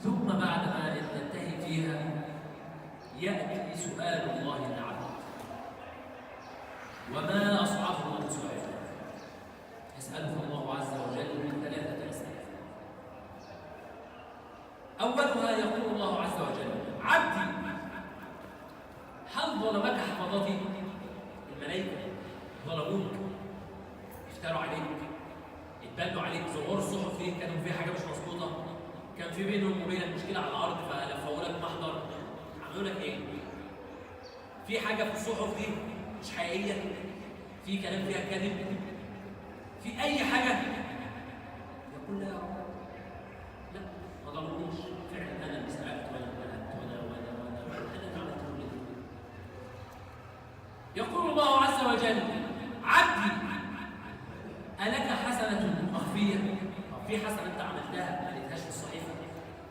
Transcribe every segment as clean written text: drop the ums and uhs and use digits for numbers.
ثم بعد ما ننتهي فيها يأتي سؤال الله العبد. وما أصعبه من سؤال؟ يسأله الله عز وجل من ثلاثة أسئلة. أولها يقول الله عز وجل: عبدي هل ظلمك حفظتي؟ الملائكة ظلموك، افتروا عليك، اتبنوا عليك، ظهور الصحف فيه كانوا في حاجة مش مظبوطة، كان في بينهم وبينك مشكلة على الأرض فلفوا لك محضر، عملوا لك إيه؟ في حاجة في الصحف دي مش حقيقية، في كلام فيها كذب، في أي حاجة، يقول لا يا رب، لا ما ظلمونيش، فعلا أنا اللي سرقت وأنا اللي عملت كل ده. يقول الله عز وجل: عبدي ألك حسنة مخفية؟ طب في حسنة أنت عملتها ما لقيتهاش في الصحيفة؟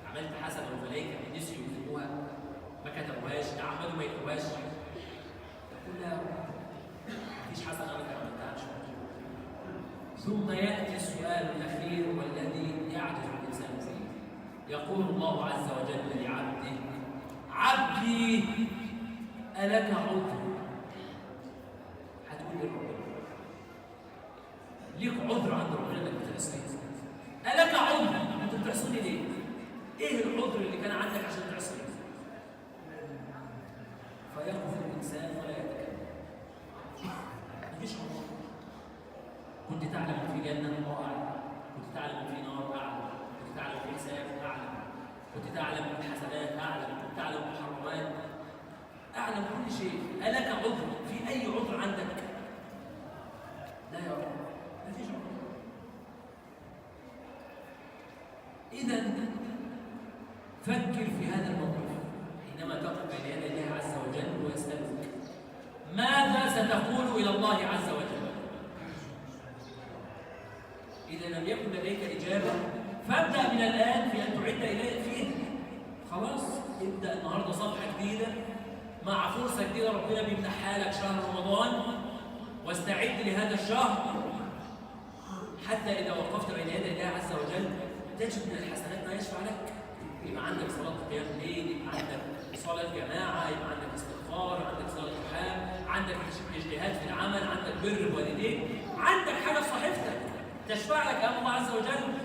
عملت حسنة والملائكة نسيوا يكتبوها، ما كتبوهاش، تعمدوا ما يكتبوهاش. يقول لا يا رب، مفيش حسنة أنا عملتها مش موجودة. ثم يأتي السؤال الأخير والذي يعجز الإنسان فيه. يقول الله عز وجل لعبده: عبدي ألك عذر؟ هتقول لي ربنا ليك عذر عند ربنا انك بتعصيه؟ ألك عذر؟ انت بتعصيني ليه؟ ايه العذر اللي كان عندك عشان تعصيه؟ فيقف الانسان ولا يتكلم. مفيش عذر. كنت تعلم ان في جنه؟ اعلم. كنت تعلم ان في نار؟ اعلم. كنت تعلم في حساب؟ اعلم. كنت تعلم الحسنات؟ اعلم. كنت تعلم المحرمات؟ اعلم كل شيء. ألك عذر؟ في اي عذر عندك؟ لا يا رب، مفيش عذر. إذا فكر في هذا الموقف حينما تقف بين يدي الله عز وجل ويسألك: ماذا ستقول إلى الله عز وجل؟ إذا لم يكن لديك إجابة فابدأ من الآن في أن تعد إليه فيه. خلاص، ابدأ النهارده صفحة جديدة مع فرصة جديدة ربنا بيمنحها لك، شهر رمضان، واستعد لهذا الشهر حتى إذا وقفت بين يدي الله عز وجل تجد من الحسنات ما يشفع لك. يبقى عندك صلاة قيام الليل، يبقى عندك صلاة جماعة، يبقى عندك استغفار، عندك صلاة ضحى، عندك اجتهاد في العمل، عندك بر والديك، عندك حاجة في صحيفتك تشفع لك أمام الله عز وجل.